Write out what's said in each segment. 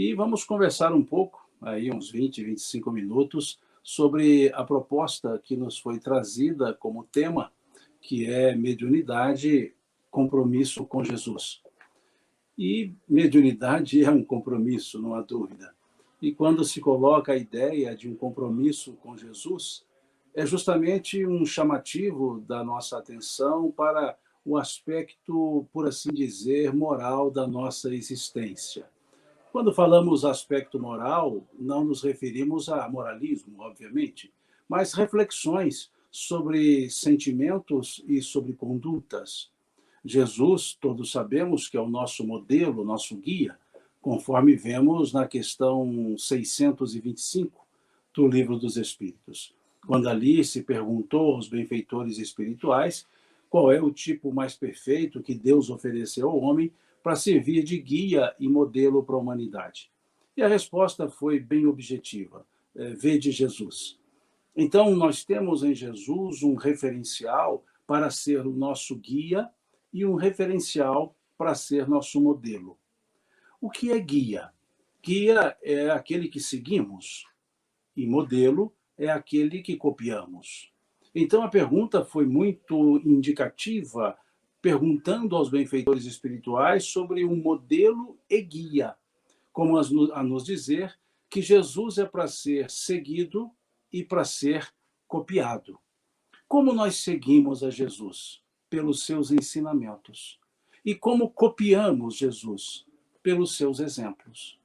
E vamos conversar um pouco, aí uns 20, 25 minutos, sobre a proposta que nos foi trazida como tema, que é mediunidade, compromisso com Jesus. E mediunidade é um compromisso, não há dúvida. E quando se coloca a ideia de um compromisso com Jesus, é justamente um chamativo da nossa atenção para o aspecto, por assim dizer, moral da nossa existência. Quando falamos aspecto moral, não nos referimos a moralismo, obviamente, mas reflexões sobre sentimentos e sobre condutas. Jesus, todos sabemos que é o nosso modelo, nosso guia, conforme vemos na questão 625 do Livro dos Espíritos, quando ali se perguntou aos benfeitores espirituais qual é o tipo mais perfeito que Deus ofereceu ao homem para servir de guia e modelo para a humanidade. E a resposta foi bem objetiva: vede Jesus. Então, nós temos em Jesus um referencial para ser o nosso guia e um referencial para ser nosso modelo. O que é guia? Guia é aquele que seguimos e modelo é aquele que copiamos. Então, a pergunta foi muito indicativa, perguntando aos benfeitores espirituais sobre um modelo e guia, como a nos dizer que Jesus é para ser seguido e para ser copiado. Como nós seguimos a Jesus? Pelos seus ensinamentos. E como copiamos Jesus? Pelos seus exemplos.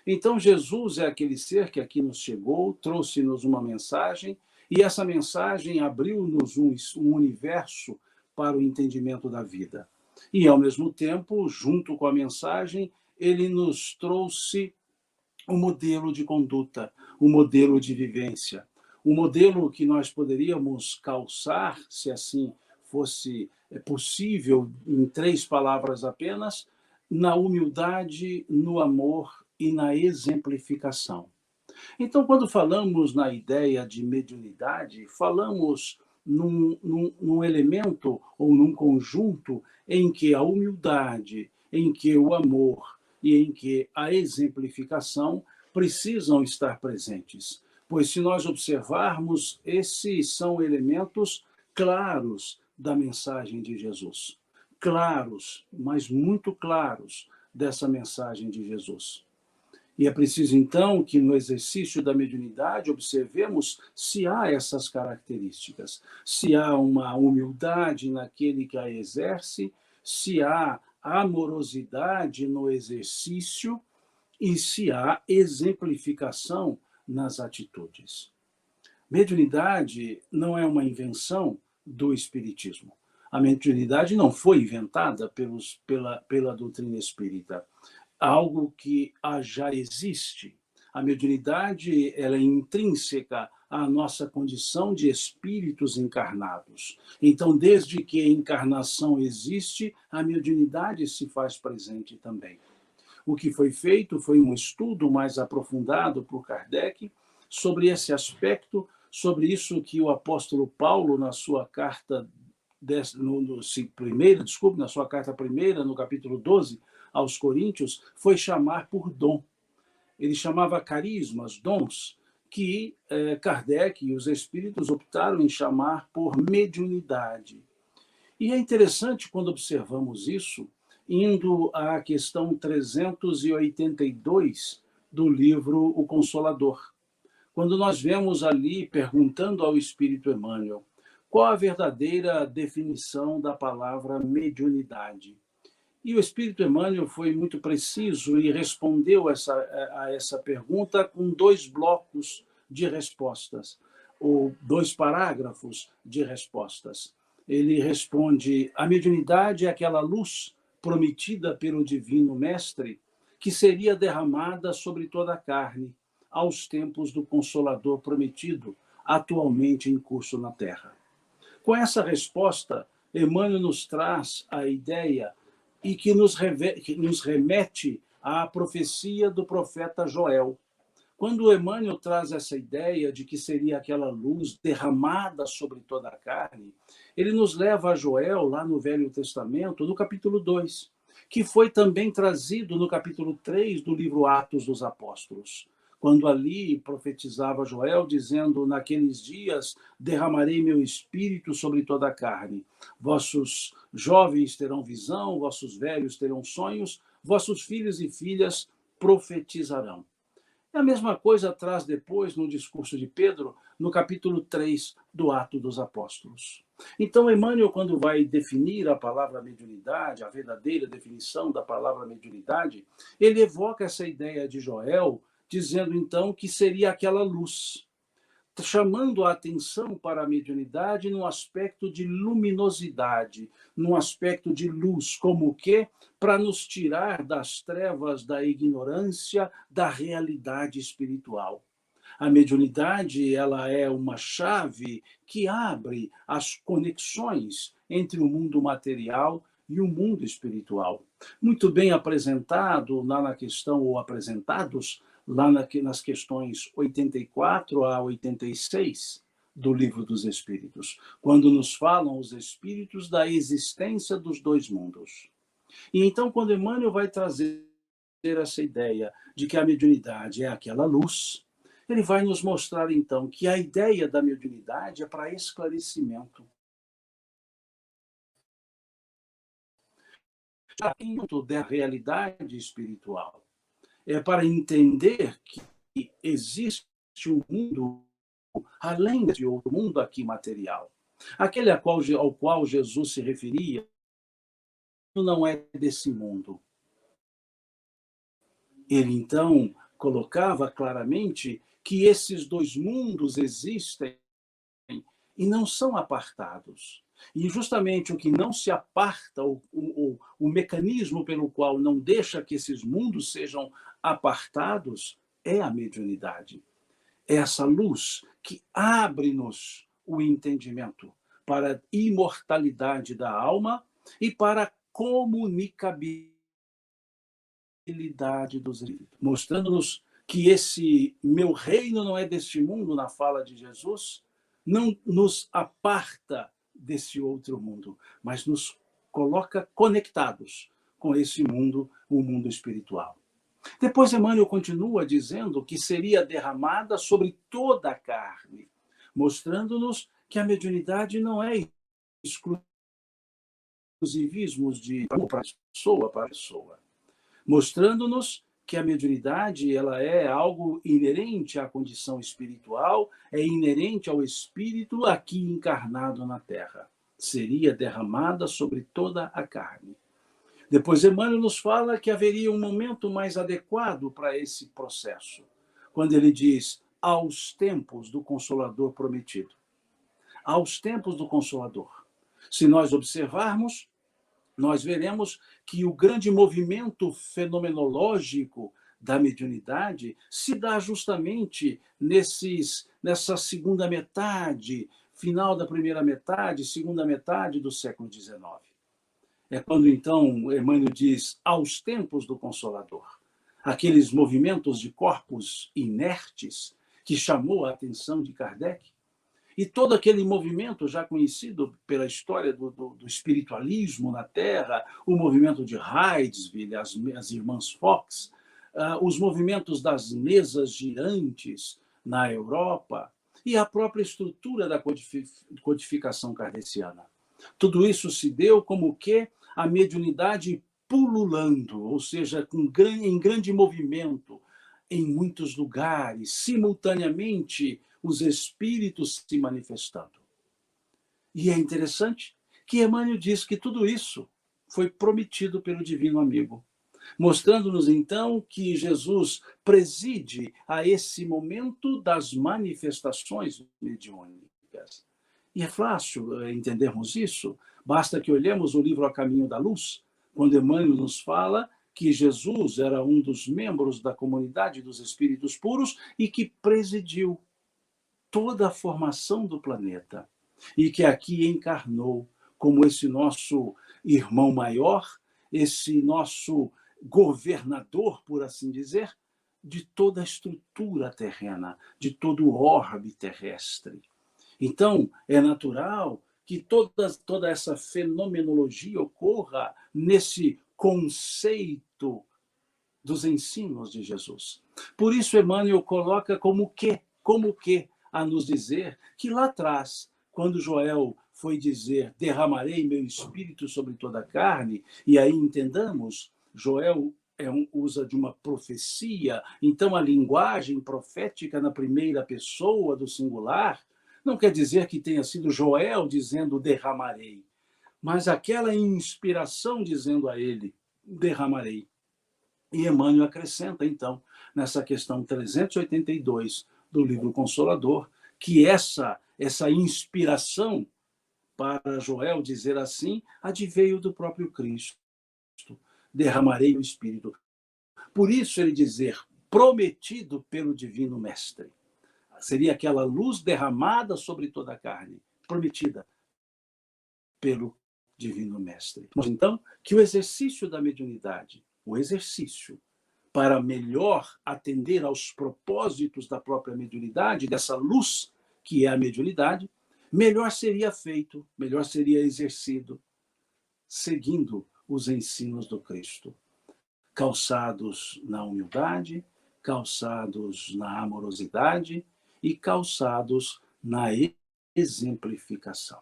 Então, Jesus é aquele ser que aqui nos chegou, trouxe-nos uma mensagem, e essa mensagem abriu-nos um universo para o entendimento da vida. E, ao mesmo tempo, junto com a mensagem, ele nos trouxe um modelo de conduta, um modelo de vivência, um modelo que nós poderíamos calçar, se assim fosse possível, em 3 palavras apenas: na humildade, no amor e na exemplificação. Então, quando falamos na ideia de mediunidade, falamos num elemento ou num conjunto em que a humildade, em que o amor e em que a exemplificação precisam estar presentes. Pois, se nós observarmos, esses são elementos claros da mensagem de Jesus. Claros, mas muito claros, dessa mensagem de Jesus. E é preciso, então, que no exercício da mediunidade observemos se há essas características, se há uma humildade naquele que a exerce, se há amorosidade no exercício e se há exemplificação nas atitudes. Mediunidade não é uma invenção do Espiritismo. A mediunidade não foi inventada pela doutrina espírita. Algo que já existe. A mediunidade ela é intrínseca à nossa condição de espíritos encarnados. Então, desde que a encarnação existe, a mediunidade se faz presente também. O que foi feito foi um estudo mais aprofundado por Kardec sobre esse aspecto, sobre isso que o apóstolo Paulo, na sua carta na sua carta primeira, no capítulo 12, aos Coríntios, foi chamar por dom. Ele chamava carismas, dons, que Kardec e os espíritos optaram em chamar por mediunidade. E é interessante quando observamos isso, indo à questão 382 do livro O Consolador, quando nós vemos ali, perguntando ao Espírito Emmanuel, qual a verdadeira definição da palavra mediunidade? E o Espírito Emmanuel foi muito preciso e respondeu a essa pergunta com 2 blocos de respostas, ou 2 parágrafos de respostas. Ele responde: a mediunidade é aquela luz prometida pelo Divino Mestre que seria derramada sobre toda a carne, aos tempos do Consolador prometido, atualmente em curso na Terra. Com essa resposta, Emmanuel nos traz a ideia e que nos remete à profecia do profeta Joel. Quando Emmanuel traz essa ideia de que seria aquela luz derramada sobre toda a carne, ele nos leva a Joel, lá no Velho Testamento, no capítulo 2, que foi também trazido no capítulo 3 do livro Atos dos Apóstolos, quando ali profetizava Joel, dizendo: naqueles dias derramarei meu espírito sobre toda a carne. Vossos jovens terão visão, vossos velhos terão sonhos, vossos filhos e filhas profetizarão. É a mesma coisa traz depois no discurso de Pedro, no capítulo 3 do Ato dos Apóstolos. Então, Emmanuel, quando vai definir a palavra mediunidade, a verdadeira definição da palavra mediunidade, ele evoca essa ideia de Joel, dizendo então que seria aquela luz, chamando a atenção para a mediunidade no aspecto de luminosidade, no aspecto de luz, como o quê? Para nos tirar das trevas da ignorância da realidade espiritual. A mediunidade, ela é uma chave que abre as conexões entre o mundo material e o mundo espiritual. Muito bem apresentado lá na questão, ou apresentados lá nas questões 84 a 86 do Livro dos Espíritos, quando nos falam os espíritos da existência dos dois mundos. E então, quando Emmanuel vai trazer essa ideia de que a mediunidade é aquela luz, ele vai nos mostrar, então, que a ideia da mediunidade é para esclarecimento. Da realidade espiritual. É para entender que existe um mundo além de outro mundo aqui material. Aquele ao qual Jesus se referia não é desse mundo. Ele, então, colocava claramente que esses dois mundos existem e não são apartados. E justamente o que não se aparta, o mecanismo pelo qual não deixa que esses mundos sejam apartados, é a mediunidade. É essa luz que abre-nos o entendimento para a imortalidade da alma e para a comunicabilidade dos espíritos, mostrando-nos que esse meu reino não é deste mundo, na fala de Jesus, não nos aparta desse outro mundo, mas nos coloca conectados com esse mundo, o mundo espiritual. Depois Emmanuel continua dizendo que seria derramada sobre toda a carne, mostrando-nos que a mediunidade não é exclusivismos de pessoa para pessoa, mostrando-nos que a mediunidade ela é algo inerente à condição espiritual, é inerente ao espírito aqui encarnado na Terra. Seria derramada sobre toda a carne. Depois Emmanuel nos fala que haveria um momento mais adequado para esse processo, quando ele diz: aos tempos do Consolador prometido. Aos tempos do Consolador. Se nós observarmos, nós veremos que o grande movimento fenomenológico da mediunidade se dá justamente nessa segunda metade, final da primeira metade, segunda metade do século XIX. É quando, então, Emmanuel diz: aos tempos do Consolador. Aqueles movimentos de corpos inertes que chamou a atenção de Kardec, e todo aquele movimento já conhecido pela história do espiritualismo na Terra, o movimento de Hydesville, as irmãs Fox, os movimentos das mesas girantes na Europa e a própria estrutura da codificação kardeciana. Tudo isso se deu como que a mediunidade pululando, ou seja, em grande movimento, em muitos lugares, simultaneamente, os espíritos se manifestando. E é interessante que Emmanuel diz que tudo isso foi prometido pelo Divino Amigo, mostrando-nos então que Jesus preside a esse momento das manifestações mediúnicas. E é fácil entendermos isso, basta que olhemos o livro A Caminho da Luz, quando Emmanuel nos fala que Jesus era um dos membros da comunidade dos espíritos puros e que presidiu toda a formação do planeta e que aqui encarnou como esse nosso irmão maior, esse nosso governador, por assim dizer, de toda a estrutura terrena, de todo o orbe terrestre. Então, é natural que toda essa fenomenologia ocorra nesse conceito dos ensinos de Jesus. Por isso, Emmanuel coloca como que, a nos dizer que lá atrás, quando Joel foi dizer, derramarei meu espírito sobre toda a carne, e aí entendamos, Joel usa de uma profecia, então a linguagem profética na primeira pessoa do singular, não quer dizer que tenha sido Joel dizendo derramarei, mas aquela inspiração dizendo a ele, derramarei. E Emmanuel acrescenta, então, nessa questão 382 do livro Consolador, que essa inspiração para Joel dizer assim, adveio do próprio Cristo. Derramarei o Espírito. Por isso ele dizer, prometido pelo Divino Mestre. Seria aquela luz derramada sobre toda a carne, prometida pelo Divino Mestre. Então, que o exercício da mediunidade, o exercício para melhor atender aos propósitos da própria mediunidade, dessa luz que é a mediunidade, melhor seria feito, melhor seria exercido, seguindo os ensinos do Cristo, calçados na humildade, calçados na amorosidade e calçados na exemplificação.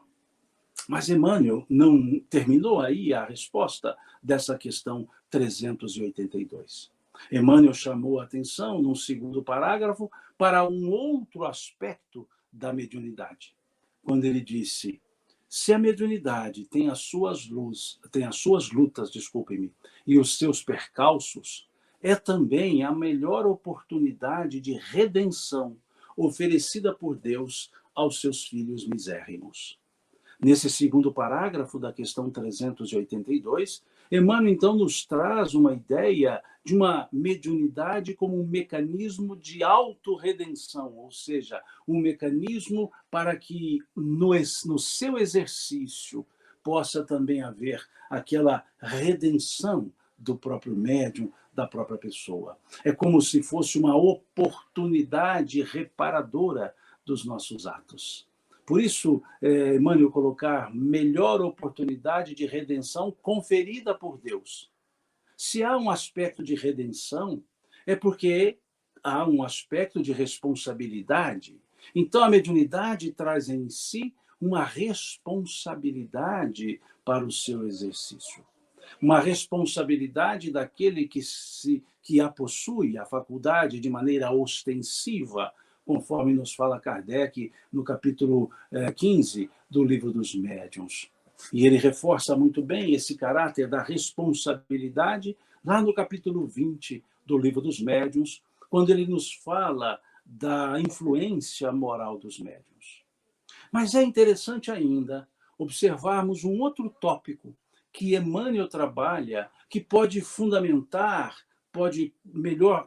Mas Emmanuel não terminou aí a resposta dessa questão 382. Emmanuel chamou a atenção, num segundo parágrafo, para um outro aspecto da mediunidade, quando ele disse: se a mediunidade tem as suas lutas, desculpe-me, e os seus percalços, é também a melhor oportunidade de redenção oferecida por Deus aos seus filhos misérrimos. Nesse segundo parágrafo da questão 382, Emmanuel, então, nos traz uma ideia de uma mediunidade como um mecanismo de autorredenção, ou seja, um mecanismo para que no seu exercício possa também haver aquela redenção do próprio médium, da própria pessoa. É como se fosse uma oportunidade reparadora dos nossos atos. Por isso, Emmanuel colocar melhor oportunidade de redenção conferida por Deus. Se há um aspecto de redenção, é porque há um aspecto de responsabilidade. Então, a mediunidade traz em si uma responsabilidade para o seu exercício. Uma responsabilidade daquele que a possui, a faculdade, de maneira ostensiva, conforme nos fala Kardec no capítulo 15 do Livro dos Médiuns. E ele reforça muito bem esse caráter da responsabilidade lá no capítulo 20 do Livro dos Médiuns, quando ele nos fala da influência moral dos médiuns. Mas é interessante ainda observarmos um outro tópico que Emmanuel trabalha, que pode fundamentar, pode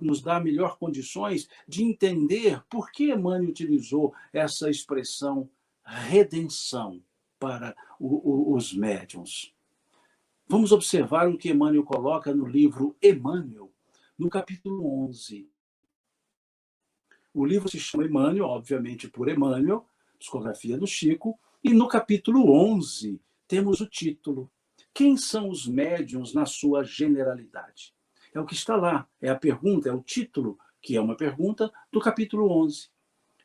nos dar melhor condições de entender por que Emmanuel utilizou essa expressão redenção para os médiuns. Vamos observar o que Emmanuel coloca no livro Emmanuel, no capítulo 11. O livro se chama Emmanuel, obviamente por Emmanuel, psicografia do Chico, e no capítulo 11 temos o título: quem são os médiuns na sua generalidade? É o que está lá, é a pergunta, é o título, que é uma pergunta, do capítulo 11.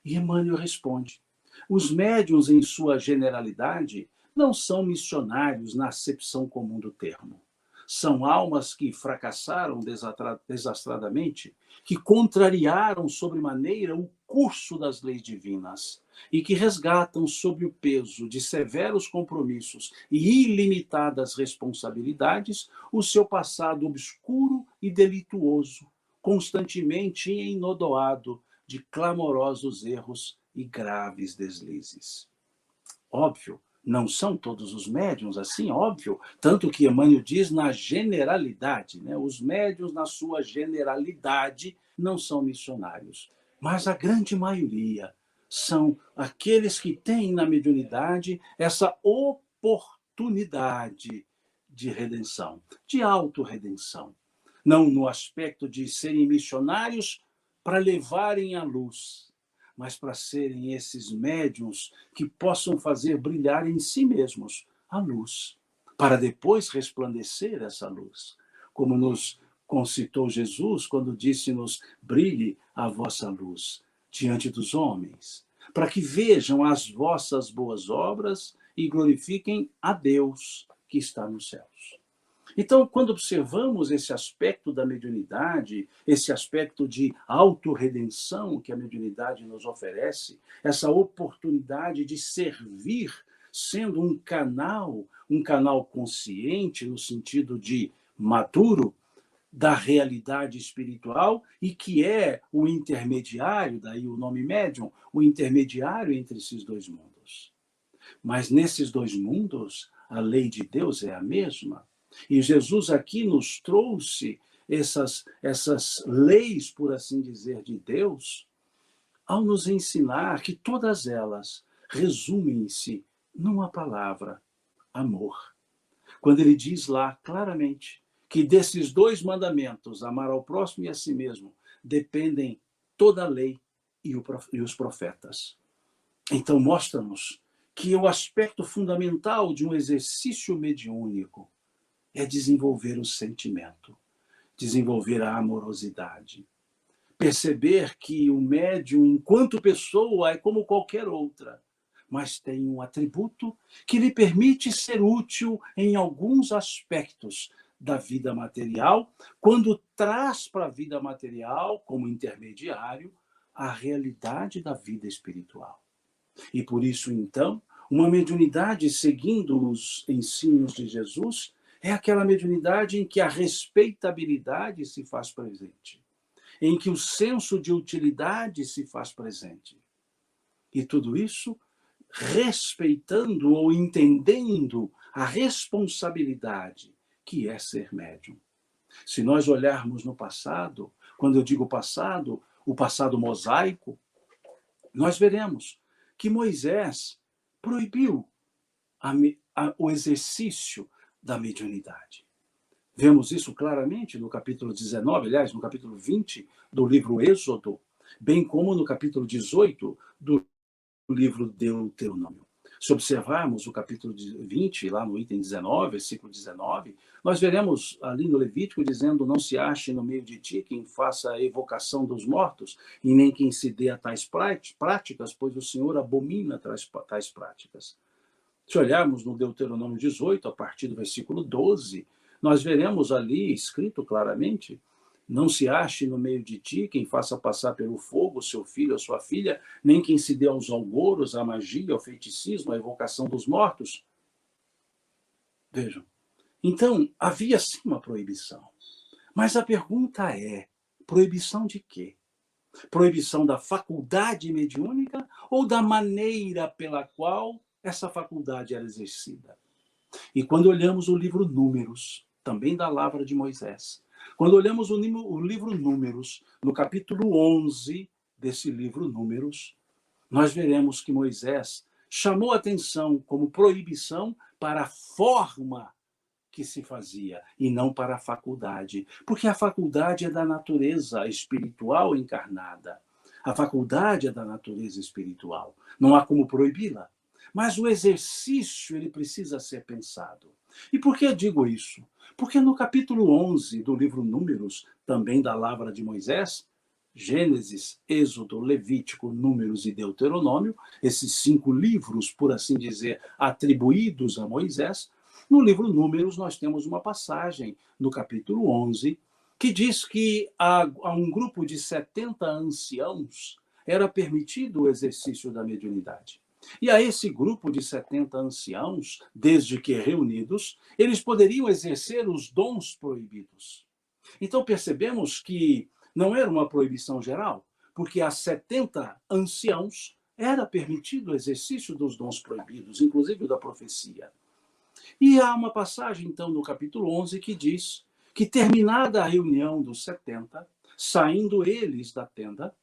E Emmanuel responde: os médiuns, em sua generalidade, não são missionários na acepção comum do termo. São almas que fracassaram desastradamente, que contrariaram sobremaneira o curso das leis divinas e que resgatam sob o peso de severos compromissos e ilimitadas responsabilidades o seu passado obscuro e delituoso, constantemente enodoado de clamorosos erros e graves deslizes. Óbvio, não são todos os médiuns assim, óbvio, tanto que Emmanuel diz na generalidade, né? Os médiuns, na sua generalidade, não são missionários, mas a grande maioria são aqueles que têm na mediunidade essa oportunidade de redenção, de autorredenção. Não no aspecto de serem missionários para levarem a luz, mas para serem esses médiuns que possam fazer brilhar em si mesmos a luz, para depois resplandecer essa luz, como nos concitou Jesus quando disse-nos: brilhe a vossa luz diante dos homens, para que vejam as vossas boas obras e glorifiquem a Deus que está nos céus. Então, quando observamos esse aspecto da mediunidade, esse aspecto de autorredenção que a mediunidade nos oferece, essa oportunidade de servir, sendo um canal consciente, no sentido de maduro, da realidade espiritual e que é o intermediário, daí o nome médium, o intermediário entre esses dois mundos. Mas nesses dois mundos, a lei de Deus é a mesma. E Jesus aqui nos trouxe essas leis, por assim dizer, de Deus, ao nos ensinar que todas elas resumem-se numa palavra: amor. Quando ele diz lá claramente que desses dois mandamentos, amar ao próximo e a si mesmo, dependem toda a lei e os profetas. Então, mostra-nos que o aspecto fundamental de um exercício mediúnico é desenvolver o sentimento, desenvolver a amorosidade. Perceber que o médium, enquanto pessoa, é como qualquer outra, mas tem um atributo que lhe permite ser útil em alguns aspectos da vida material, quando traz para a vida material, como intermediário, a realidade da vida espiritual. E por isso, então, uma mediunidade seguindo os ensinos de Jesus é aquela mediunidade em que a respeitabilidade se faz presente, em que o senso de utilidade se faz presente. E tudo isso respeitando ou entendendo a responsabilidade que é ser médium. Se nós olharmos no passado, quando eu digo passado, o passado mosaico, nós veremos que Moisés proibiu o exercício da mediunidade. Vemos isso claramente no capítulo 19, aliás, no capítulo 20 do livro Êxodo, bem como no capítulo 18 do livro Deuteronômio. Se observarmos o capítulo 20, lá no item 19, versículo 19, nós veremos ali no Levítico dizendo: não se ache no meio de ti quem faça a evocação dos mortos, e nem quem se dê a tais práticas, pois o Senhor abomina tais práticas. Se olharmos no Deuteronômio 18, a partir do versículo 12, nós veremos ali escrito claramente: não se ache no meio de ti quem faça passar pelo fogo seu filho ou sua filha, nem quem se dê aos algoros, à magia, ao feiticismo, à evocação dos mortos. Vejam. Então, havia sim uma proibição. Mas a pergunta é: proibição de quê? Proibição da faculdade mediúnica ou da maneira pela qual essa faculdade era exercida? E quando olhamos o livro Números, também da Lavra de Moisés, quando olhamos o livro Números, no capítulo 11 desse livro Números, nós veremos que Moisés chamou atenção como proibição para a forma que se fazia e não para a faculdade, porque a faculdade é da natureza espiritual encarnada. A faculdade é da natureza espiritual. Não há como proibi-la. Mas o exercício, ele precisa ser pensado. E por que eu digo isso? Porque no capítulo 11 do livro Números, também da Lavra de Moisés, Gênesis, Êxodo, Levítico, Números e Deuteronômio, esses 5 livros, por assim dizer, atribuídos a Moisés, no livro Números nós temos uma passagem, no capítulo 11, que diz que a um grupo de 70 anciãos era permitido o exercício da mediunidade. E a esse grupo de 70 anciãos, desde que reunidos, eles poderiam exercer os dons proibidos. Então percebemos que não era uma proibição geral, porque a 70 anciãos era permitido o exercício dos dons proibidos, inclusive o da profecia. E há uma passagem, então, no capítulo 11, que diz que, terminada a reunião dos 70, saindo eles da tenda,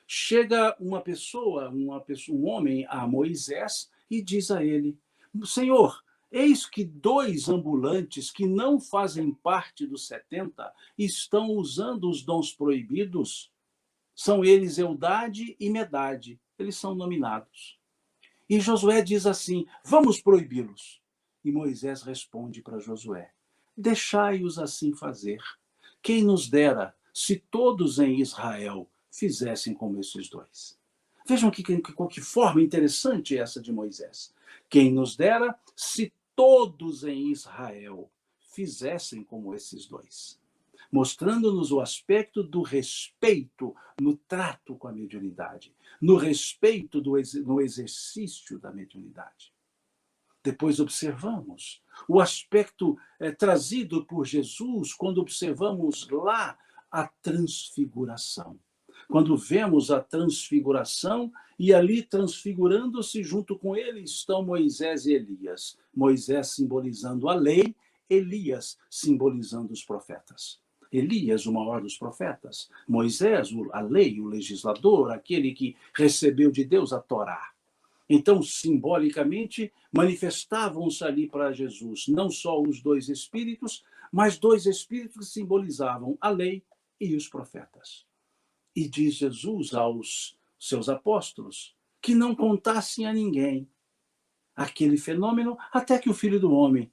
chega um homem a Moisés e diz a ele: Senhor, eis que 2 ambulantes que não fazem parte dos 70 estão usando os dons proibidos. São eles Eldade e Medade. Eles são nominados. E Josué diz assim: vamos proibi-los. E Moisés responde para Josué: deixai-os assim fazer. Quem nos dera se todos em Israel fizessem como esses dois. Vejam que forma interessante essa de Moisés. Quem nos dera se todos em Israel fizessem como esses dois. Mostrando-nos o aspecto do respeito no trato com a mediunidade, no respeito no exercício da mediunidade. Depois observamos o aspecto trazido por Jesus quando observamos lá a transfiguração. Quando vemos a transfiguração e ali transfigurando-se junto com ele estão Moisés e Elias. Moisés simbolizando a lei, Elias simbolizando os profetas. Elias, o maior dos profetas. Moisés, a lei, o legislador, aquele que recebeu de Deus a Torá. Então, simbolicamente, manifestavam-se ali para Jesus não só os dois espíritos, mas dois espíritos que simbolizavam a lei e os profetas. E diz Jesus aos seus apóstolos que não contassem a ninguém aquele fenômeno até que o Filho do Homem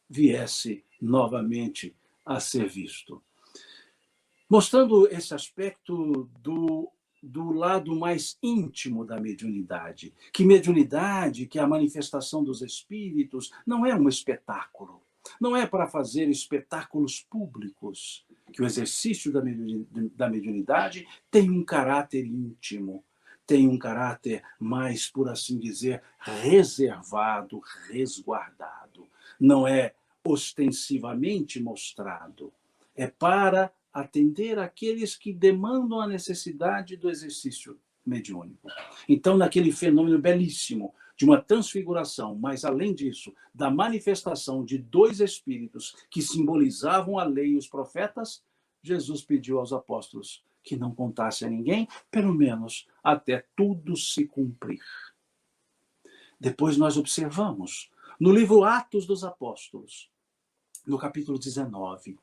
viesse novamente a ser visto. Mostrando esse aspecto do lado mais íntimo da mediunidade. Que mediunidade, que a manifestação dos espíritos, não é um espetáculo. Não é para fazer espetáculos públicos. Que o exercício da mediunidade tem um caráter íntimo, tem um caráter mais, por assim dizer, reservado, resguardado. Não é ostensivamente mostrado. É para atender aqueles que demandam a necessidade do exercício mediúnico. Então, naquele fenômeno belíssimo de uma transfiguração, mas além disso, da manifestação de dois espíritos que simbolizavam a lei e os profetas, Jesus pediu aos apóstolos que não contassem a ninguém, pelo menos até tudo se cumprir. Depois nós observamos, no livro Atos dos Apóstolos, no capítulo 19,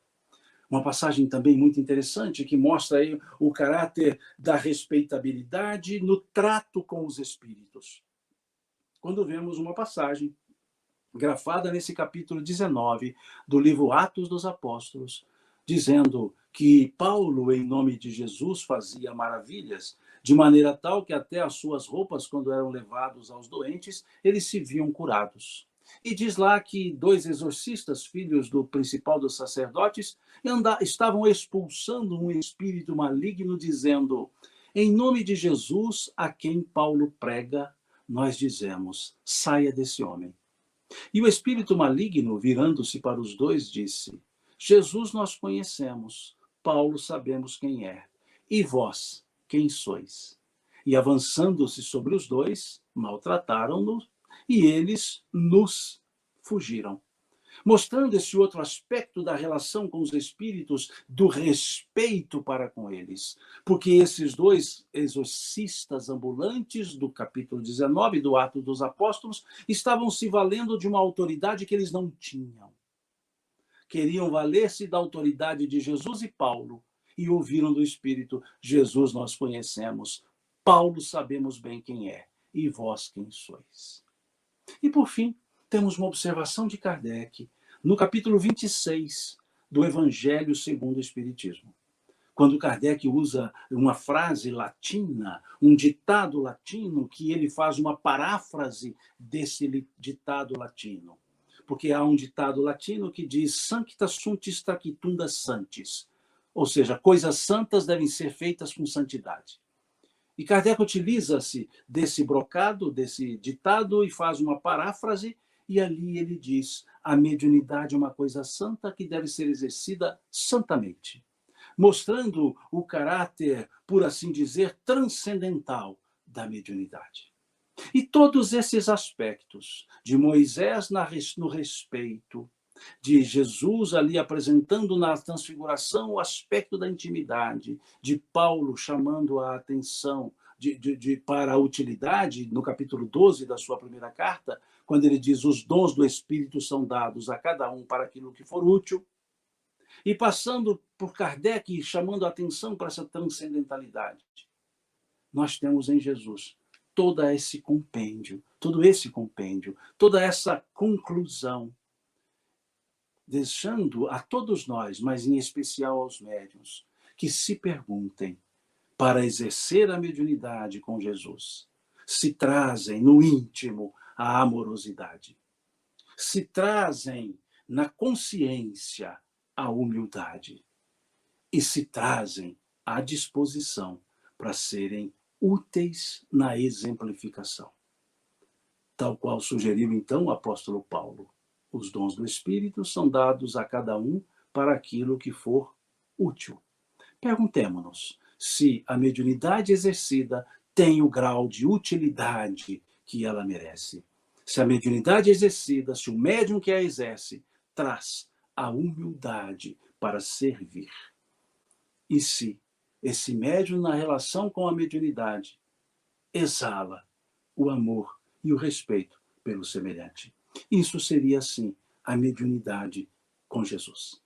uma passagem também muito interessante que mostra aí o caráter da respeitabilidade no trato com os espíritos. Quando vemos uma passagem grafada nesse capítulo 19 do livro Atos dos Apóstolos, dizendo que Paulo, em nome de Jesus, fazia maravilhas, de maneira tal que até as suas roupas, quando eram levados aos doentes, eles se viam curados. E diz lá que dois exorcistas, filhos do principal dos sacerdotes, estavam expulsando um espírito maligno, dizendo: em nome de Jesus, a quem Paulo prega, nós dizemos, saia desse homem. E o espírito maligno, virando-se para os dois, disse: Jesus nós conhecemos, Paulo sabemos quem é, e vós, quem sois? E avançando-se sobre os dois, maltrataram-no, e eles nos fugiram. Mostrando esse outro aspecto da relação com os espíritos, do respeito para com eles. Porque esses dois exorcistas ambulantes do capítulo 19 do Atos dos Apóstolos estavam se valendo de uma autoridade que eles não tinham. Queriam valer-se da autoridade de Jesus e Paulo e ouviram do Espírito: Jesus nós conhecemos, Paulo sabemos bem quem é, e vós quem sois. E por fim, temos uma observação de Kardec, no capítulo 26 do Evangelho segundo o Espiritismo. Quando Kardec usa uma frase latina, um ditado latino, que ele faz uma paráfrase desse ditado latino. Porque há um ditado latino que diz: sancta sunt tacitunda santis. Ou seja, coisas santas devem ser feitas com santidade. E Kardec utiliza-se desse brocado, desse ditado, e faz uma paráfrase, e ali ele diz: a mediunidade é uma coisa santa que deve ser exercida santamente, mostrando o caráter, por assim dizer, transcendental da mediunidade. E todos esses aspectos, de Moisés no respeito, de Jesus ali apresentando na transfiguração o aspecto da intimidade, de Paulo chamando a atenção para a utilidade, no capítulo 12 da sua primeira carta, quando ele diz: os dons do Espírito são dados a cada um para aquilo que for útil, e passando por Kardec chamando a atenção para essa transcendentalidade. Nós temos em Jesus todo esse compêndio, toda essa conclusão, deixando a todos nós, mas em especial aos médiuns, que se perguntem, para exercer a mediunidade com Jesus, se trazem no íntimo a amorosidade, se trazem na consciência a humildade e se trazem à disposição para serem úteis na exemplificação. Tal qual sugeriu então o apóstolo Paulo, os dons do Espírito são dados a cada um para aquilo que for útil. Perguntemo-nos se a mediunidade exercida tem o grau de utilidade que ela merece. Se a mediunidade exercida, se o médium que a exerce, traz a humildade para servir. E se esse médium, na relação com a mediunidade, exala o amor e o respeito pelo semelhante. Isso seria, sim, a mediunidade com Jesus.